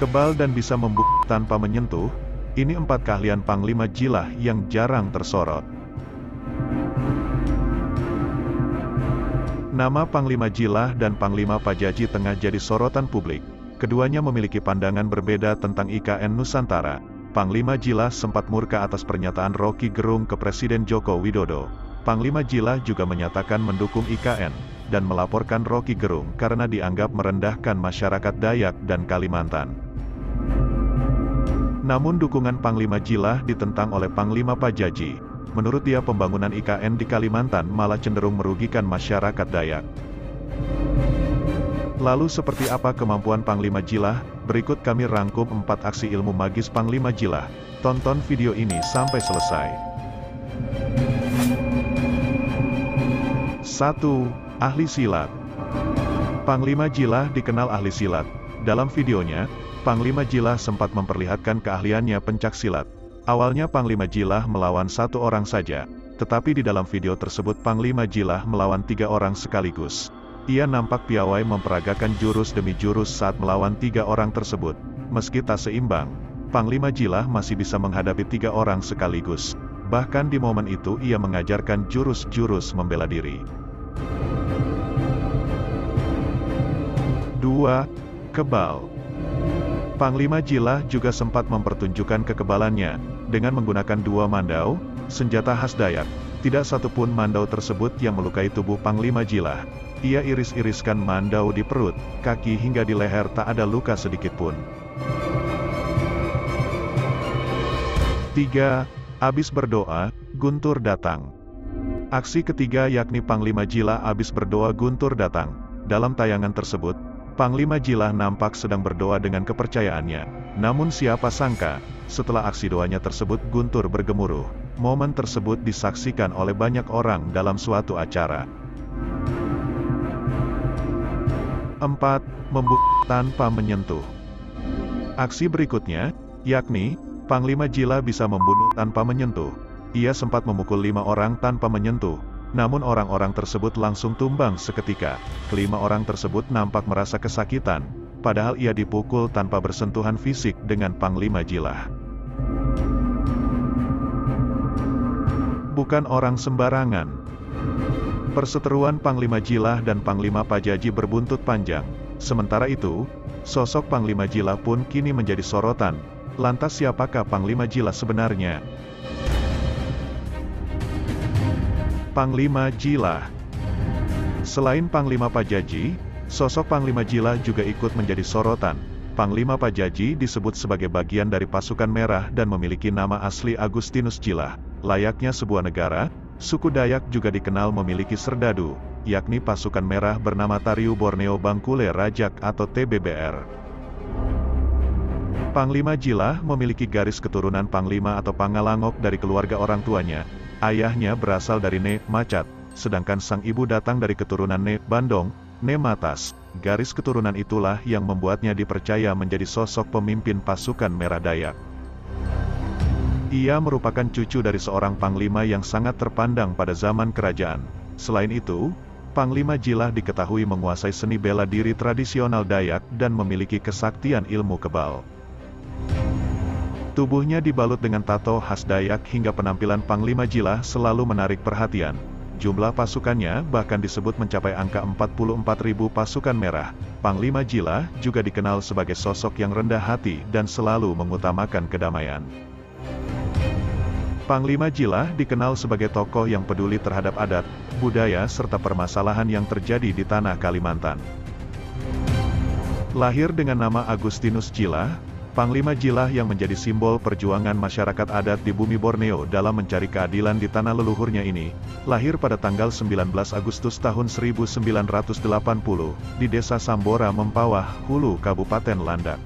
Kebal dan bisa membungkuk tanpa menyentuh, ini 4 keahlian Panglima Jilah yang jarang tersorot. Nama Panglima Jilah dan Panglima Pajaji tengah jadi sorotan publik. Keduanya memiliki pandangan berbeda tentang IKN Nusantara. Panglima Jilah sempat murka atas pernyataan Roky Gerung ke Presiden Joko Widodo. Panglima Jilah juga menyatakan mendukung IKN, dan melaporkan Roky Gerung karena dianggap merendahkan masyarakat Dayak dan Kalimantan. Namun dukungan Panglima Jilah ditentang oleh Panglima Pajaji. Menurut dia pembangunan IKN di Kalimantan malah cenderung merugikan masyarakat Dayak. Lalu seperti apa kemampuan Panglima Jilah? Berikut kami rangkum 4 aksi ilmu magis Panglima Jilah. Tonton video ini sampai selesai. 1. Ahli silat. Panglima Jilah dikenal ahli silat. Dalam videonya, Panglima Jilah sempat memperlihatkan keahliannya pencak silat. Awalnya Panglima Jilah melawan 1 orang saja, tetapi di dalam video tersebut Panglima Jilah melawan 3 orang sekaligus. Ia nampak piawai memperagakan jurus demi jurus saat melawan 3 orang tersebut. Meski tak seimbang, Panglima Jilah masih bisa menghadapi 3 orang sekaligus. Bahkan di momen itu ia mengajarkan jurus-jurus membela diri. 2. Kebal. Panglima Jilah juga sempat mempertunjukkan kekebalannya, dengan menggunakan 2 mandau, senjata khas Dayak. Tidak satupun mandau tersebut yang melukai tubuh Panglima Jilah. Ia iris-iriskan mandau di perut, kaki hingga di leher tak ada luka sedikit pun. 3. Abis berdoa, Guntur datang. Aksi ketiga yakni Panglima Jilah abis berdoa Guntur datang. Dalam tayangan tersebut, Panglima Jilah nampak sedang berdoa dengan kepercayaannya. Namun siapa sangka, setelah aksi doanya tersebut Guntur bergemuruh. Momen tersebut disaksikan oleh banyak orang dalam suatu acara. 4. Membungkuk tanpa menyentuh. Aksi berikutnya, yakni, Panglima Jilah bisa membunuh tanpa menyentuh. Ia sempat memukul 5 orang tanpa menyentuh. Namun orang-orang tersebut langsung tumbang seketika. Kelima orang tersebut nampak merasa kesakitan, padahal ia dipukul tanpa bersentuhan fisik dengan Panglima Jilah. Bukan orang sembarangan. Perseteruan Panglima Jilah dan Panglima Pajaji berbuntut panjang. Sementara itu, sosok Panglima Jilah pun kini menjadi sorotan. Lantas siapakah Panglima Jilah sebenarnya? Panglima Jilah. Selain Panglima Pajaji, sosok Panglima Jilah juga ikut menjadi sorotan. Panglima Pajaji disebut sebagai bagian dari pasukan merah dan memiliki nama asli Agustinus Jilah. Layaknya sebuah negara, suku Dayak juga dikenal memiliki serdadu, yakni pasukan merah bernama Tariu Borneo Bangkule Rajak atau TBBR. Panglima Jilah memiliki garis keturunan Panglima atau Pangalangok dari keluarga orang tuanya. Ayahnya berasal dari Ne Macat, sedangkan sang ibu datang dari keturunan Ne Bandong, Ne Matas. Garis keturunan itulah yang membuatnya dipercaya menjadi sosok pemimpin pasukan Merah Dayak. Ia merupakan cucu dari seorang panglima yang sangat terpandang pada zaman kerajaan. Selain itu, Panglima Jilah diketahui menguasai seni bela diri tradisional Dayak dan memiliki kesaktian ilmu kebal. Tubuhnya dibalut dengan tato khas Dayak hingga penampilan Panglima Jilah selalu menarik perhatian. Jumlah pasukannya bahkan disebut mencapai angka 44.000 pasukan merah. Panglima Jilah juga dikenal sebagai sosok yang rendah hati dan selalu mengutamakan kedamaian. Panglima Jilah dikenal sebagai tokoh yang peduli terhadap adat, budaya serta permasalahan yang terjadi di tanah Kalimantan. Lahir dengan nama Agustinus Jilah, Panglima Jilah yang menjadi simbol perjuangan masyarakat adat di bumi Borneo dalam mencari keadilan di tanah leluhurnya ini, lahir pada tanggal 19 Agustus tahun 1980, di Desa Sambora Mempawah, Hulu, Kabupaten Landak.